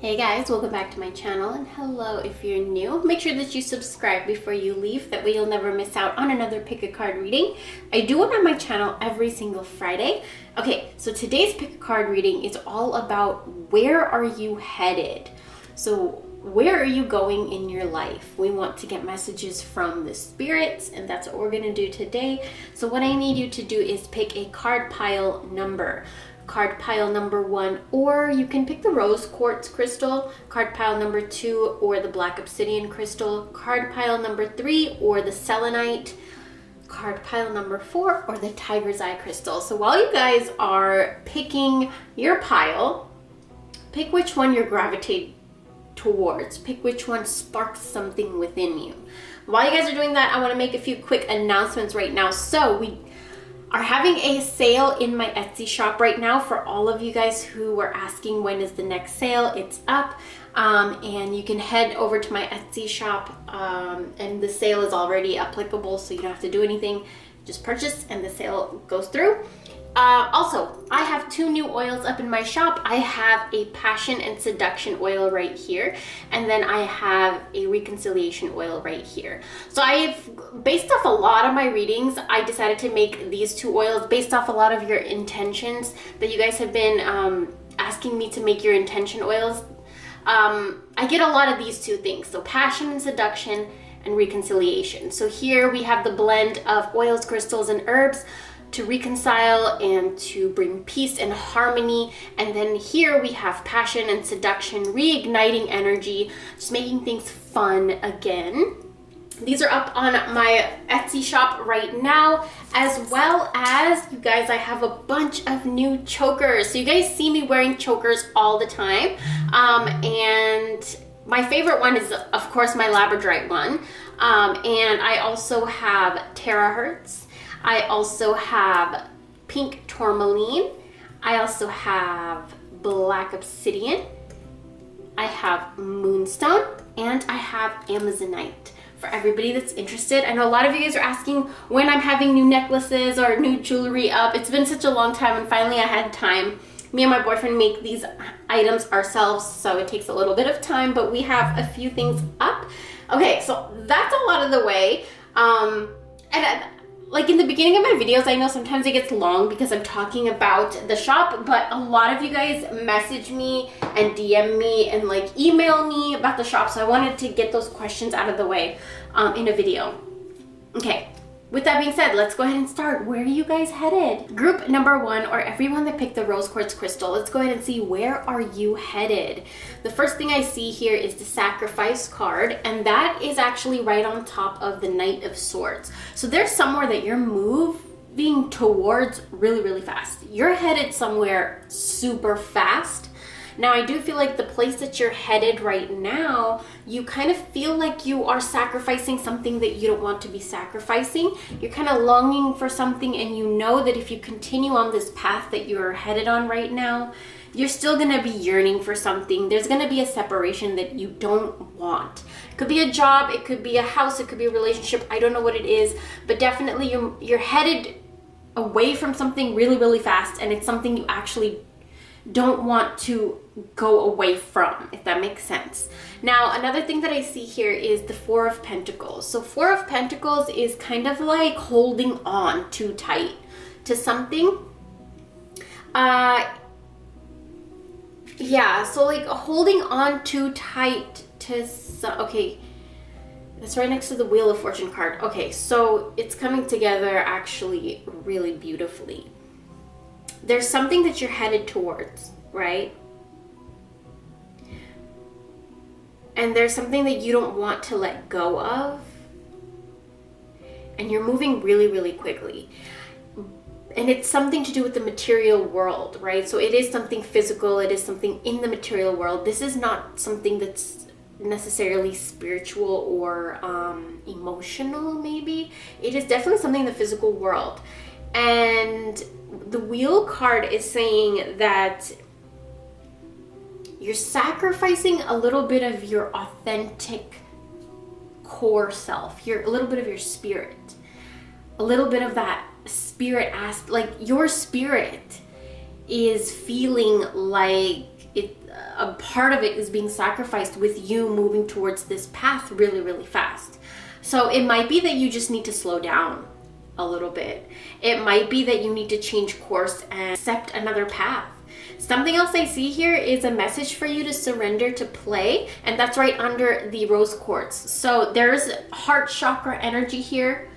Hey guys, welcome back to my channel, and hello if you're new. Make sure that you subscribe before you leave, that way you'll never miss out on another pick a card reading. I do one on my channel every single Friday. Okay, so today's pick a card reading is all about where are you headed? So where are you going in your life? We want to get messages from the spirits, and that's what we're gonna do today. So what I need you to do is pick a card pile number. Card pile number 1, or you can pick the rose quartz crystal, card pile number 2, or the black obsidian crystal, card pile number 3, or the selenite, card pile number 4, or the tiger's eye crystal. So while you guys are picking your pile, pick which one you're gravitating towards. Pick which one sparks something within you. While you guys are doing that, I want to make a few quick announcements right now. So we are having a sale in my Etsy shop right now. For all of you guys who were asking when is the next sale, it's up, and you can head over to my Etsy shop, and the sale is already applicable, so you don't have to do anything. Just purchase and the sale goes through. Also, I have 2 new oils up in my shop. I have a passion and seduction oil right here, and then I have a reconciliation oil right here. So based off a lot of my readings, I decided to make these 2 oils based off a lot of your intentions that you guys have been asking me to make your intention oils. I get a lot of these 2 things, so passion and seduction and reconciliation. So here we have the blend of oils, crystals, and herbs to reconcile and to bring peace and harmony. And then here we have passion and seduction, reigniting energy, just making things fun again. These are up on my Etsy shop right now, as well as, you guys, I have a bunch of new chokers. So you guys see me wearing chokers all the time. And my favorite one is, of course, my labradorite one. And I also have terahertz. I also have pink tourmaline. I also have black obsidian. I have moonstone, and I have amazonite. For everybody that's interested, I know a lot of you guys are asking when I'm having new necklaces or new jewelry up. It's been such a long time, and finally I had time. Me and my boyfriend make these items ourselves, so it takes a little bit of time, but we have a few things up. Okay, so that's a lot of the way. Like in the beginning of my videos, I know sometimes it gets long because I'm talking about the shop, but a lot of you guys message me and DM me and like email me about the shop, so I wanted to get those questions out of the way in a video. Okay, with that being said, let's go ahead and start. Where are you guys headed? Group number 1, or everyone that picked the rose quartz crystal, let's go ahead and see where are you headed. The first thing I see here is the sacrifice card, and that is actually right on top of the Knight of Swords. So there's somewhere that you're moving towards really, really fast. You're headed somewhere super fast. Now, I do feel like the place that you're headed right now, you kind of feel like you are sacrificing something that you don't want to be sacrificing. You're kind of longing for something, and you know that if you continue on this path that you're headed on right now, you're still going to be yearning for something. There's going to be a separation that you don't want. It could be a job, it could be a house, it could be a relationship. I don't know what it is, but definitely you're headed away from something really, really fast, and it's something you actually don't want to go away from, if that makes sense. Now, another thing that I see here is the 4 of Pentacles. So 4 of Pentacles is kind of like holding on too tight to something. Yeah, so like holding on too tight to okay, that's right next to the Wheel of Fortune card. Okay, so it's coming together actually really beautifully. There's something that you're headed towards, right? And there's something that you don't want to let go of. And you're moving really, really quickly. And it's something to do with the material world, right? So it is something physical. It is something in the material world. This is not something that's necessarily spiritual or emotional, maybe. It is definitely something in the physical world. And the Wheel card is saying that you're sacrificing a little bit of your authentic core self, a little bit of your spirit, a little bit of that spirit like your spirit is feeling like a part of it is being sacrificed with you moving towards this path really, really fast. So it might be that you just need to slow down a little bit. It might be that you need to change course and accept another path. Something else I see here is a message for you to surrender to play, and that's right under the rose quartz. So there's heart chakra energy here.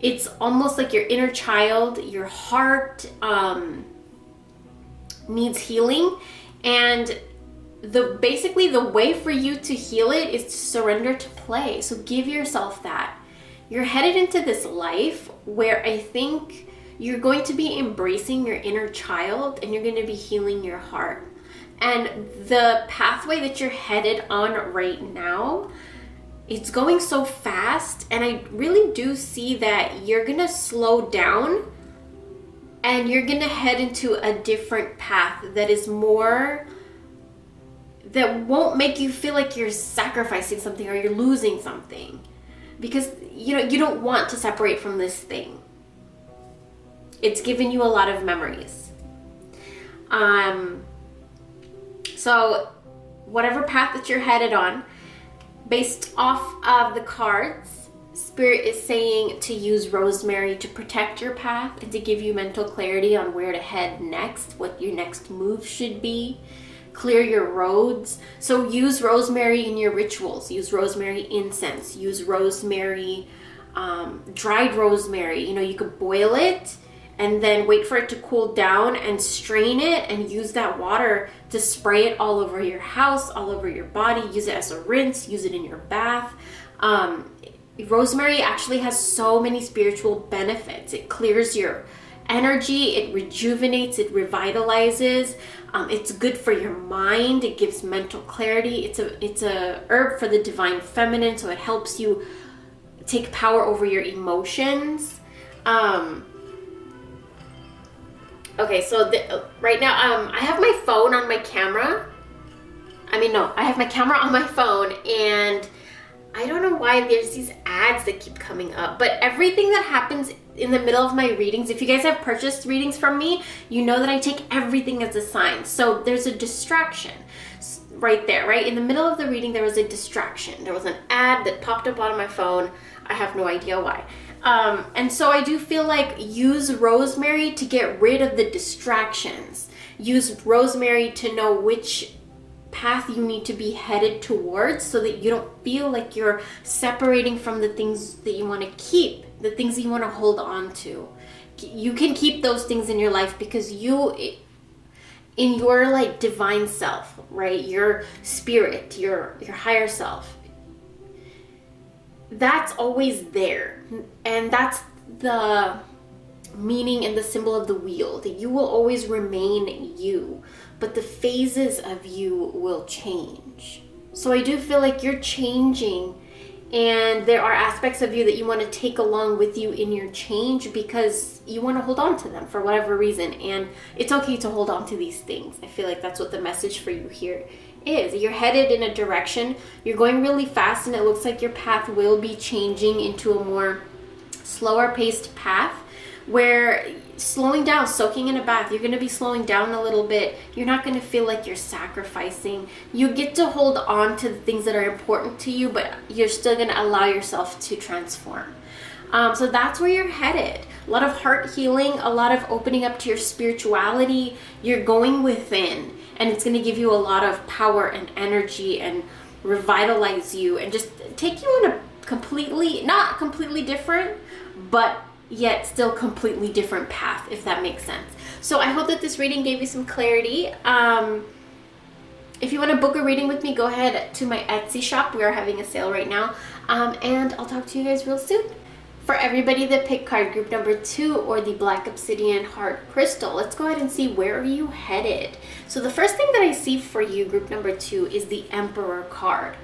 It's almost like your inner child, your heart needs healing, and basically the way for you to heal it is to surrender to play. So give yourself that. You're headed into this life where I think you're going to be embracing your inner child, and you're going to be healing your heart. And the pathway that you're headed on right now, it's going so fast, and I really do see that you're going to slow down and you're going to head into a different path that is more, that won't make you feel like you're sacrificing something or you're losing something, because you don't want to separate from this thing. It's given you a lot of memories. So whatever path that you're headed on, based off of the cards, Spirit is saying to use rosemary to protect your path and to give you mental clarity on where to head next, what your next move should be. Clear your roads. So use rosemary in your rituals. Use rosemary incense. Use rosemary, dried rosemary. You could boil it and then wait for it to cool down and strain it and use that water to spray it all over your house, all over your body. Use it as a rinse. Use it in your bath. Rosemary actually has so many spiritual benefits. It clears your energy, it rejuvenates, it revitalizes. It's good for your mind. It gives mental clarity. It's a herb for the divine feminine, so it helps you take power over your emotions. Okay, so right now I have my phone on my camera. I have my camera on my phone, and I don't know why there's these ads that keep coming up, but everything that happens in the middle of my readings, if you guys have purchased readings from me, you know that I take everything as a sign. So there's a distraction right there, right? In the middle of the reading, there was a distraction. There was an ad that popped up on my phone. I have no idea why. And so I do feel like use rosemary to get rid of the distractions. Use rosemary to know which path you need to be headed towards, so that you don't feel like you're separating from the things that you want to keep, the things that you want to hold on to. You can keep those things in your life because in your divine self, right? Your spirit, your higher self, that's always there. And that's the meaning and the symbol of the wheel, that you will always remain you, but the phases of you will change. So I do feel like you're changing, and there are aspects of you that you want to take along with you in your change because you want to hold on to them for whatever reason. And it's okay to hold on to these things. I feel like that's what the message for you here is. You're headed in a direction, you're going really fast, and it looks like your path will be changing into a more slower paced path, where slowing down, soaking in a bath, you're going to be slowing down a little bit. You're not going to feel like you're sacrificing. You get to hold on to the things that are important to you, but you're still going to allow yourself to transform. So that's where you're headed. A lot of heart healing, a lot of opening up to your spirituality. You're going within, and it's going to give you a lot of power and energy and revitalize you and just take you on a not completely different, but yet still completely different path, if that makes sense. So I hope that this reading gave you some clarity. If you want to book a reading with me, go ahead to my Etsy shop. We are having a sale right now. And I'll talk to you guys real soon. For everybody that picked card group number 2 or the Black Obsidian Heart Crystal, let's go ahead and see where are you headed. So the first thing that I see for you, group number 2, is the Emperor card.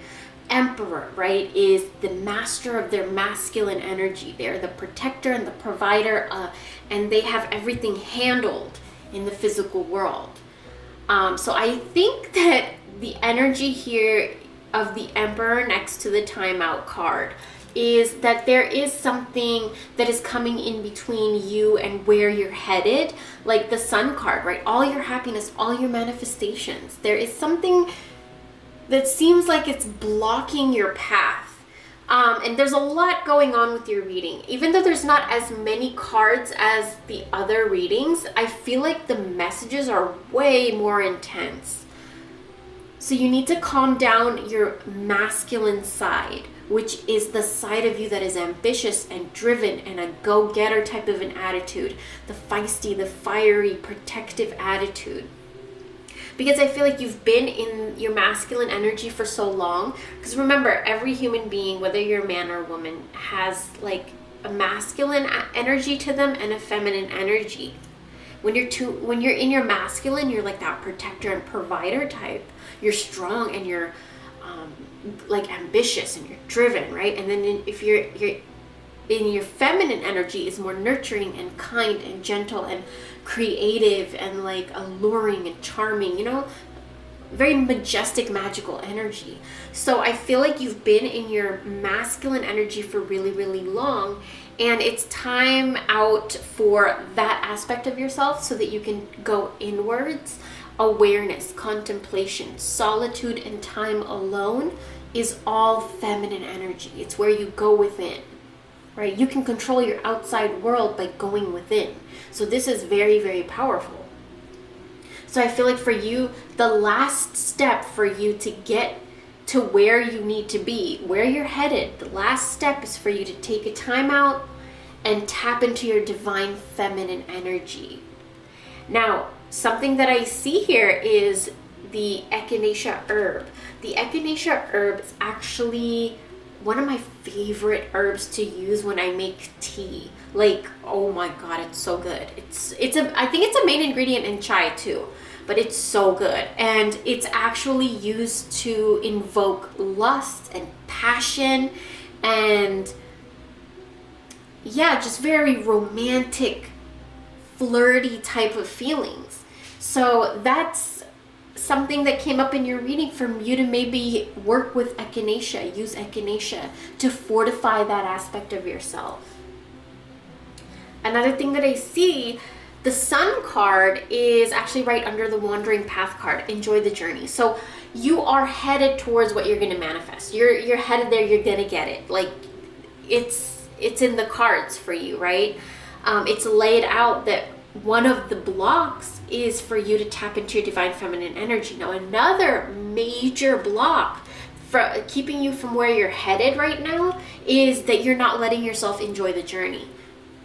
Emperor, right, is the master of their masculine energy. They're the protector and the provider, and they have everything handled in the physical world. So I think that the energy here of the Emperor next to the Timeout card is that there is something that is coming in between you and where you're headed, like the Sun card, right? All your happiness, all your manifestations. There is something that seems like it's blocking your path. And there's a lot going on with your reading. Even though there's not as many cards as the other readings, I feel like the messages are way more intense. So you need to calm down your masculine side, which is the side of you that is ambitious and driven and a go-getter type of an attitude. The feisty, the fiery, protective attitude. Because I feel like you've been in your masculine energy for so long. Because remember, every human being, whether you're a man or a woman, has like a masculine energy to them and a feminine energy. When you're in your masculine, you're like that protector and provider type. You're strong and you're like ambitious and you're driven, right? And then if you're in your feminine energy, is more nurturing and kind and gentle and creative and like alluring and charming, you know, very majestic, magical energy. So I feel like you've been in your masculine energy for really, really long, and it's time out for that aspect of yourself so that you can go inwards. Awareness, contemplation, solitude, and time alone is all feminine energy. It's where you go within. Right? You can control your outside world by going within. So this is very, very powerful. So I feel like for you, the last step for you to get to where you need to be, where you're headed, the last step is for you to take a time out and tap into your divine feminine energy. Now, something that I see here is the echinacea herb. The echinacea herb is actually one of my favorite herbs to use when I make tea. Like, oh my god, it's so good. I think it's a main ingredient in chai too, but it's so good. And it's actually used to invoke lust and passion and yeah, just very romantic, flirty type of feelings. So that's something that came up in your reading for you to maybe work with echinacea, use echinacea to fortify that aspect of yourself. Another thing that I see, the Sun card is actually right under the Wandering Path card. Enjoy the journey. So you are headed towards what you're going to manifest. You're headed there. You're going to get it. Like it's in the cards for you, right? It's laid out that one of the blocks is for you to tap into your divine feminine energy. Now, another major block for keeping you from where you're headed right now is that you're not letting yourself enjoy the journey.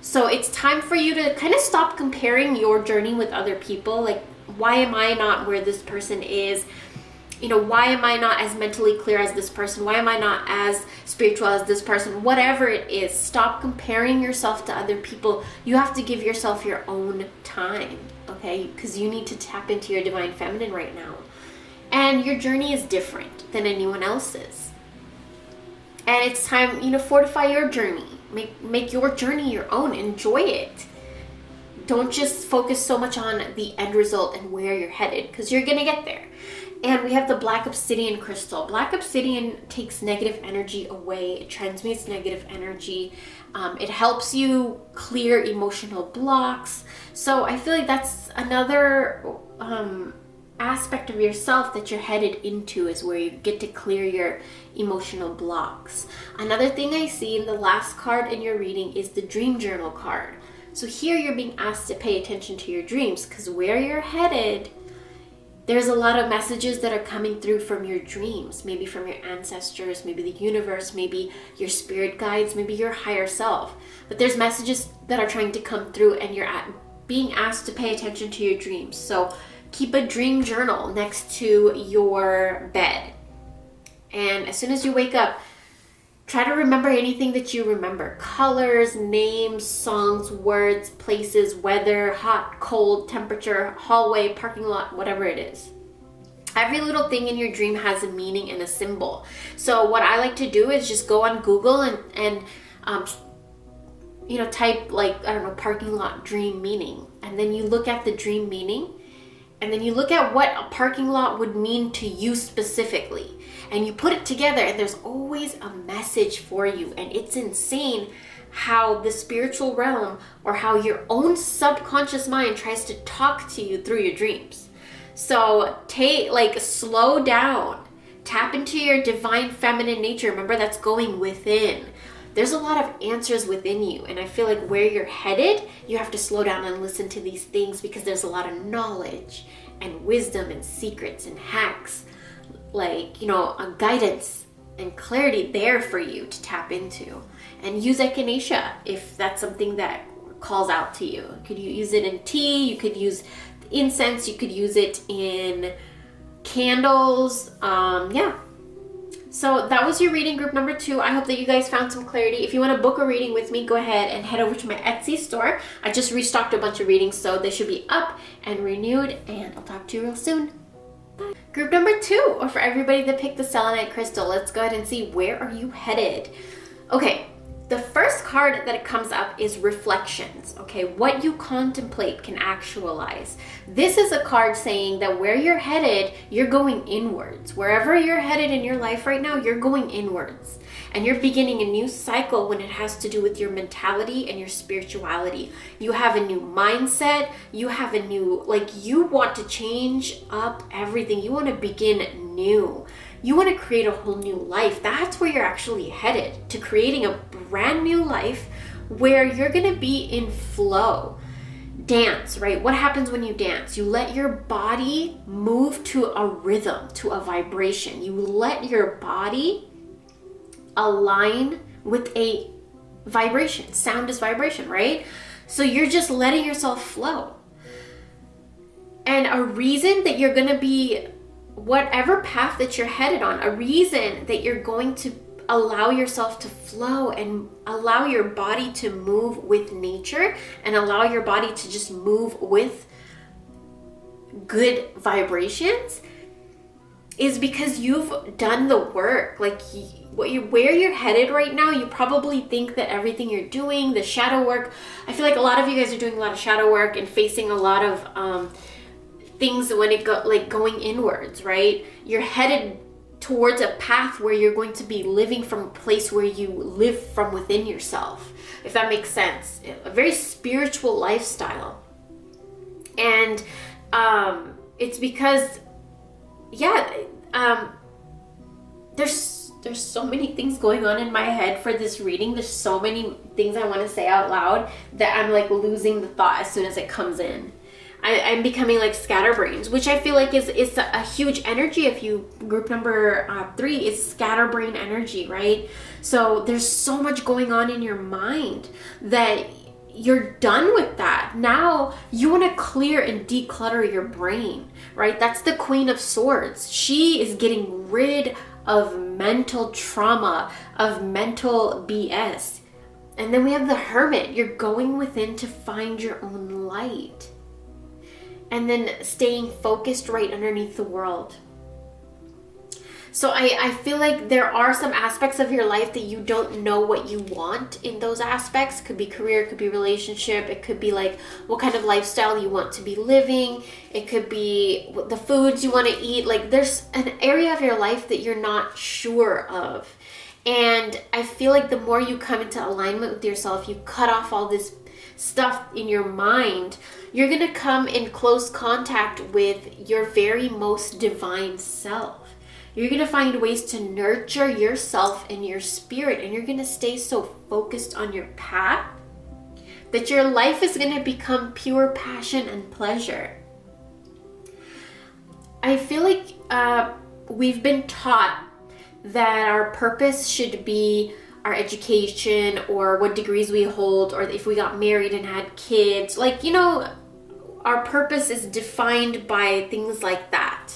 So it's time for you to kind of stop comparing your journey with other people. Like, why am I not where this person is? You know, why am I not as mentally clear as this person? Why am I not as spiritual as this person? Whatever it is, stop comparing yourself to other people. You have to give yourself your own time, okay? Because you need to tap into your divine feminine right now. And your journey is different than anyone else's. And it's time, you know, fortify your journey. Make your journey your own. Enjoy it. Don't just focus so much on the end result and where you're headed, because you're going to get there. And we have the Black Obsidian crystal. Black Obsidian takes negative energy away. It transmutes negative energy. It helps you clear emotional blocks. So I feel like that's another aspect of yourself that you're headed into, is where you get to clear your emotional blocks. Another thing I see in the last card in your reading is the Dream Journal card. So here you're being asked to pay attention to your dreams, because where you're headed, there's a lot of messages that are coming through from your dreams, maybe from your ancestors, maybe the universe, maybe your spirit guides, maybe your higher self. But there's messages that are trying to come through, and you're being asked to pay attention to your dreams. So keep a dream journal next to your bed. And as soon as you wake up, try to remember anything that you remember. Colors, names, songs, words, places, weather, hot, cold, temperature, hallway, parking lot, whatever it is. Every little thing in your dream has a meaning and a symbol. So what I like to do is just go on Google and you know, type like, I don't know, parking lot dream meaning. And then you look at the dream meaning and then you look at what a parking lot would mean to you specifically, and you put it together, and there's always a message for you. And it's insane how the spiritual realm, or how your own subconscious mind tries to talk to you through your dreams. So slow down, tap into your divine feminine nature. Remember, that's going within. There's a lot of answers within you, and I feel like where you're headed, you have to slow down and listen to these things, because there's a lot of knowledge and wisdom and secrets and hacks, a guidance and clarity there for you to tap into. And use echinacea if that's something that calls out to you. Could you use it in tea? You could use incense. You could use it in candles. So that was your reading group number 2. I hope that you guys found some clarity. If you want to book a reading with me, go ahead and head over to my Etsy store. I just restocked a bunch of readings, so they should be up and renewed, and I'll talk to you real soon. Bye. Group number 2, or for everybody that picked the Selenite crystal, let's go ahead and see, where are you headed? Okay, the first card that comes up is reflections. Okay, what you contemplate can actualize. This is a card saying that where you're headed, you're going inwards. Wherever you're headed in your life right now, you're going inwards. And you're beginning a new cycle when it has to do with your mentality and your spirituality. You have a new mindset. You have a new, you want to change up everything. You want to begin new. You want to create a whole new life. That's where you're actually headed, to creating a brand new life where you're going to be in flow. Dance, right? What happens when you dance? You let your body move to a rhythm, to a vibration. You let your body align with a vibration. Sound is vibration, right? So you're just letting yourself flow. And a reason that you're going to be, whatever path that you're headed on, a reason that you're going to allow yourself to flow and allow your body to move with nature, and allow your body to just move with good vibrations, is because you've done the work. Where you're headed right now, you probably think that everything you're doing, the shadow work, I feel like a lot of you guys are doing a lot of shadow work and facing a lot of things when it going inwards, right? You're headed towards a path where you're going to be living from a place where you live from within yourself, if that makes sense. A very spiritual lifestyle. And it's because, there's so many things going on in my head for this reading. There's so many things I want to say out loud that I'm losing the thought as soon as it comes in. I'm becoming scatterbrains, which I feel like is a huge energy. If you, group number 3 is scatterbrain energy, right? So there's so much going on in your mind that you're done with that. Now you want to clear and declutter your brain, right? That's the Queen of Swords. She is getting rid of mental trauma, of mental BS. And then we have the Hermit. You're going within to find your own light. And then staying focused right underneath the world. So I feel like there are some aspects of your life that you don't know what you want in those aspects. It could be career, it could be relationship, it could be what kind of lifestyle you want to be living. It could be the foods you want to eat. There's an area of your life that you're not sure of. And I feel like the more you come into alignment with yourself, you cut off all this stuff in your mind, you're going to come in close contact with your very most divine self. You're going to find ways to nurture yourself and your spirit, and you're going to stay so focused on your path that your life is going to become pure passion and pleasure. I feel like we've been taught that our purpose should be our education, or what degrees we hold, or if we got married and had kids. Our purpose is defined by things like that.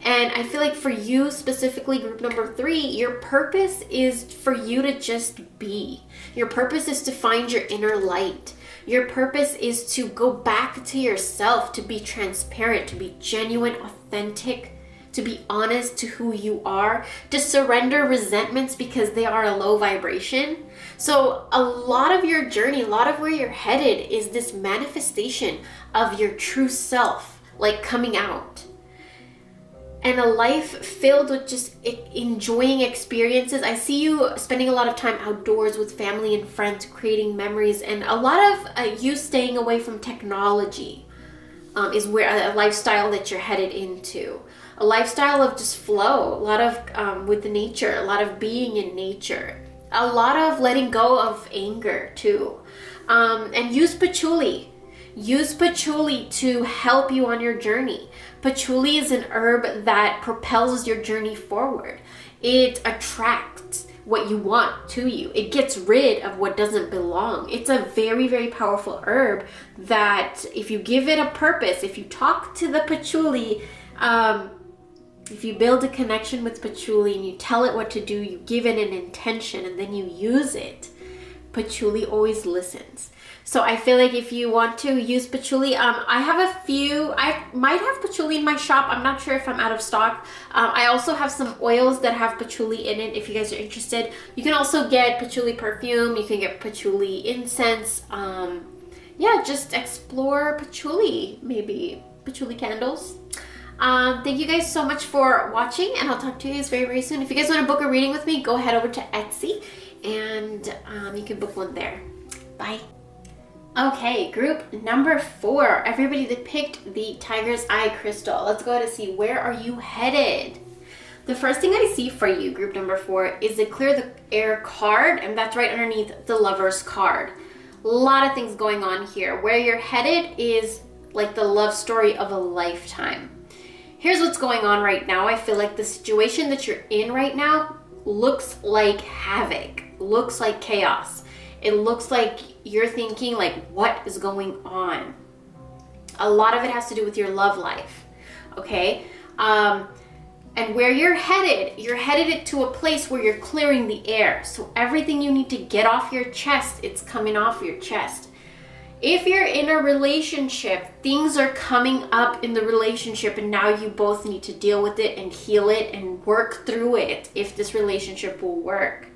And I feel like for you specifically, group number 3, your purpose is for you to just be. Your purpose is to find your inner light. Your purpose is to go back to yourself, to be transparent, to be genuine, authentic, to be honest to who you are, to surrender resentments because they are a low vibration. So a lot of your journey, a lot of where you're headed is this manifestation of your true self, like coming out. And a life filled with just enjoying experiences. I see you spending a lot of time outdoors with family and friends, creating memories, and a lot of you staying away from technology is where a lifestyle that you're headed into. A lifestyle of just flow, a lot of with nature, a lot of being in nature, a lot of letting go of anger too. And use patchouli. Use patchouli to help you on your journey. Patchouli is an herb that propels your journey forward. It attracts what you want to you. It gets rid of what doesn't belong. It's a very, very powerful herb that if you give it a purpose, if you talk to the patchouli, if you build a connection with patchouli and you tell it what to do, you give it an intention and then you use it, patchouli always listens. So I feel like if you want to use patchouli, I have a few, I might have patchouli in my shop. I'm not sure if I'm out of stock. I also have some oils that have patchouli in it if you guys are interested. You can also get patchouli perfume. You can get patchouli incense. Yeah, just explore patchouli, maybe patchouli candles. Thank you guys so much for watching, and I'll talk to you guys very, very soon. If you guys want to book a reading with me, go head over to Etsy and you can book one there. Bye. Okay, group number 4. Everybody that picked the Tiger's Eye crystal. Let's go ahead and see, where are you headed? The first thing I see for you, group number 4, is the Clear the Air card, and that's right underneath the Lover's card. A lot of things going on here. Where you're headed is like the love story of a lifetime. Here's what's going on right now. I feel like the situation that you're in right now looks like havoc, looks like chaos. It looks like you're thinking like, what is going on? A lot of it has to do with your love life, okay? And where you're headed it to a place where you're clearing the air. So everything you need to get off your chest, it's coming off your chest. If you're in a relationship, things are coming up in the relationship and now you both need to deal with it and heal it and work through it if this relationship will work.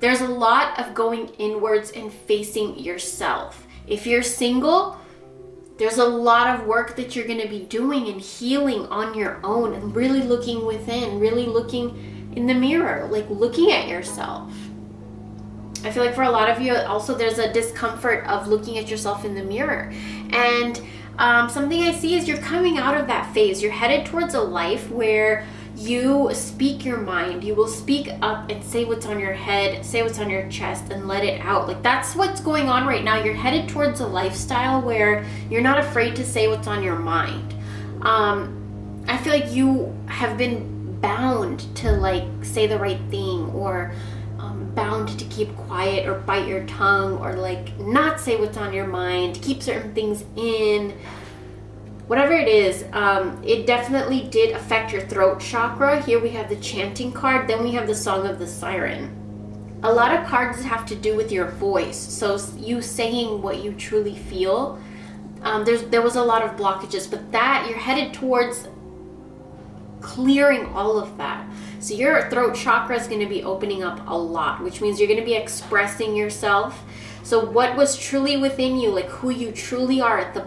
There's a lot of going inwards and facing yourself. If you're single, there's a lot of work that you're going to be doing and healing on your own and really looking within, really looking in the mirror, like looking at yourself. I feel like for a lot of you also there's a discomfort of looking at yourself in the mirror. And something I see is you're coming out of that phase. You're headed towards a life where you speak your mind. You will speak up and say what's on your head, say what's on your chest, and let it out. Like that's what's going on right now. You're headed towards a lifestyle where you're not afraid to say what's on your mind. I feel like you have been bound to like say the right thing, or bound to keep quiet or bite your tongue, or like not say what's on your mind, keep certain things in. Whatever it is, it definitely did affect your throat chakra. Here we have the chanting card, then we have the Song of the Siren. A lot of cards have to do with your voice, so you saying what you truly feel. There was a lot of blockages, but that you're headed towards clearing all of that. So your throat chakra is going to be opening up a lot, which means you're going to be expressing yourself. So what was truly within you, like who you truly are at the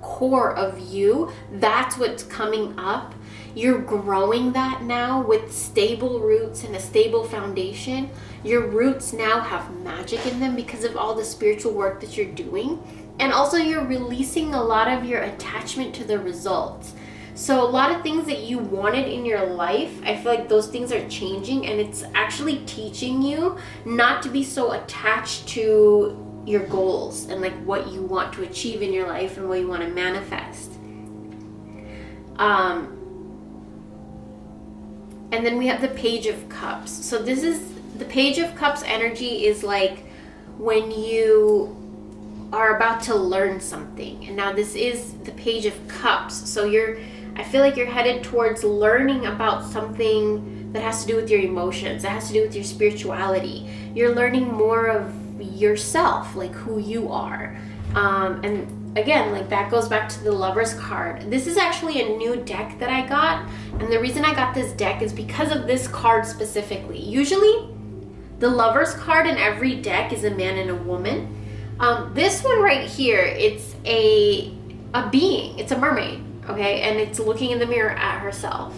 core of you, that's what's coming up. You're growing that now with stable roots and a stable foundation. Your roots now have magic in them because of all the spiritual work that you're doing. And also you're releasing a lot of your attachment to the results. So a lot of things that you wanted in your life, I feel like those things are changing, and it's actually teaching you not to be so attached to your goals and like what you want to achieve in your life and what you want to manifest. And then we have the Page of Cups. So this is the Page of Cups energy is like when you are about to learn something. And now this is the Page of Cups. So I feel like you're headed towards learning about something that has to do with your emotions, that has to do with your spirituality. You're learning more of yourself, like who you are. And again, like that goes back to the Lover's card. This is actually a new deck that I got, and the reason I got this deck is because of this card specifically. Usually the Lover's card in every deck is a man and a woman. This one right here, it's a a being. It's a mermaid, okay? And it's looking in the mirror at herself.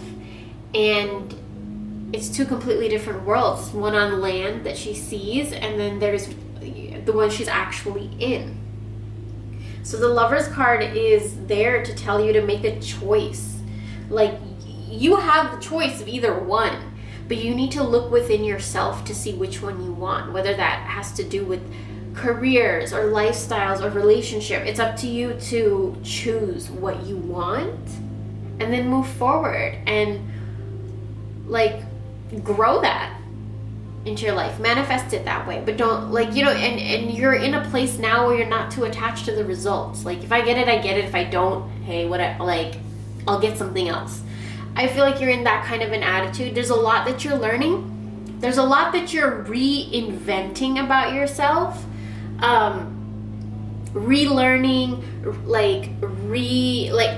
And it's two completely different worlds. One on land that she sees, and then there's the one she's actually in. So the Lover's card is there to tell you to make a choice. Like, you have the choice of either one, but you need to look within yourself to see which one you want, whether that has to do with careers or lifestyles or relationship. It's up to you to choose what you want and then move forward and like grow that into your life, manifest it that way. But don't, like, you know, and you're in a place now where you're not too attached to the results. Like, if I get it, I get it. If I don't, hey, I'll get something else. I feel like you're in that kind of an attitude. There's a lot that you're learning. There's a lot that you're reinventing about yourself. Relearning,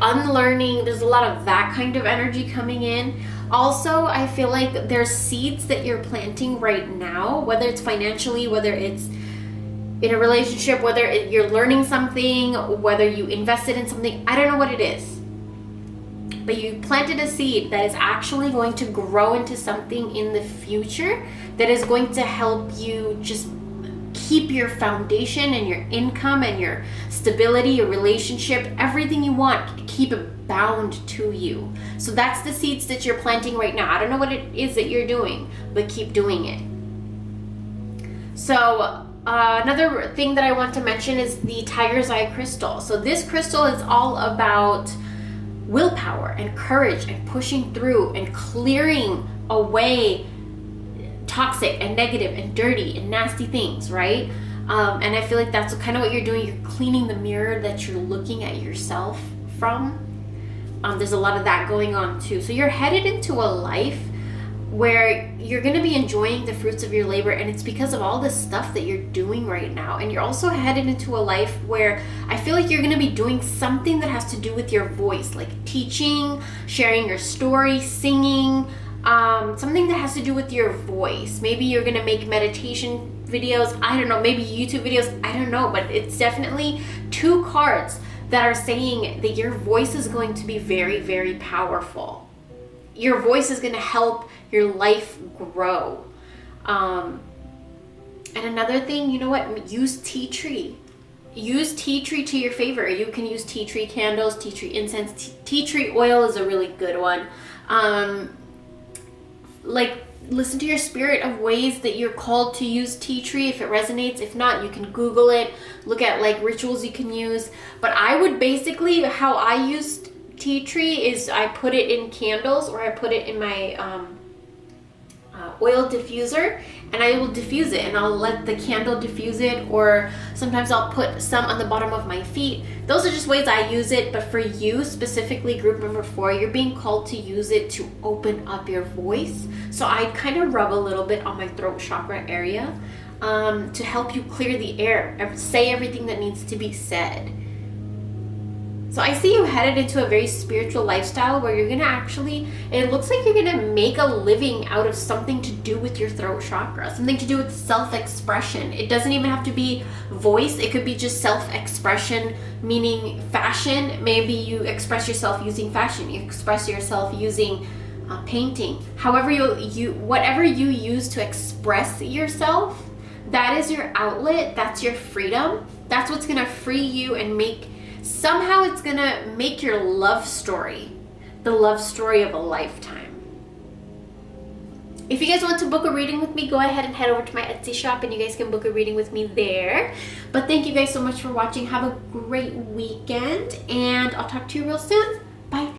unlearning. There's a lot of that kind of energy coming in. Also, I feel like there's seeds that you're planting right now, whether it's financially, whether it's in a relationship, whether you're learning something, whether you invested in something. I don't know what it is, but you planted a seed that is actually going to grow into something in the future that is going to help you just keep your foundation and your income and your stability, your relationship, everything you want, keep it bound to you. So that's the seeds that you're planting right now. I don't know what it is that you're doing, but keep doing it. So another thing that I want to mention is the Tiger's Eye crystal. So this crystal is all about willpower and courage and pushing through and clearing away toxic and negative and dirty and nasty things, right? And I feel like that's kind of what you're doing. You're cleaning the mirror that you're looking at yourself from. There's a lot of that going on too. So you're headed into a life where you're going to be enjoying the fruits of your labor, and it's because of all this stuff that you're doing right now. And you're also headed into a life where I feel like you're going to be doing something that has to do with your voice, like teaching, sharing your story, singing, something that has to do with your voice. Maybe you're going to make meditation videos. I don't know, maybe YouTube videos. I don't know, but it's definitely two cards that are saying that your voice is going to be very, very powerful. Your voice is going to help your life grow. And another thing, you know what? Use tea tree. Use tea tree to your favor. You can use tea tree candles, tea tree incense. Tea tree oil is a really good one. Listen to your spirit of ways that you're called to use tea tree if it resonates. If not, you can Google it, look at like rituals you can use. But I would basically, how I used tea tree is I put it in candles, or I put it in my oil diffuser, and I will diffuse it, and I'll let the candle diffuse it, or sometimes I'll put some on the bottom of my feet. Those are just ways I use it. But for you specifically, group number 4, you're being called to use it to open up your voice. So I kind of rub a little bit on my throat chakra area to help you clear the air, say everything that needs to be said. So I see you headed into a very spiritual lifestyle where you're going to actually, it looks like you're going to make a living out of something to do with your throat chakra, something to do with self-expression. It doesn't even have to be voice. It could be just self-expression, meaning fashion. Maybe you express yourself using fashion. You express yourself using painting. However, whatever you use to express yourself, that is your outlet. That's your freedom. That's what's going to free you and somehow it's gonna make your love story the love story of a lifetime. If you guys want to book a reading with me, go ahead and head over to my Etsy shop and you guys can book a reading with me there. But thank you guys so much for watching. Have a great weekend and I'll talk to you real soon. Bye.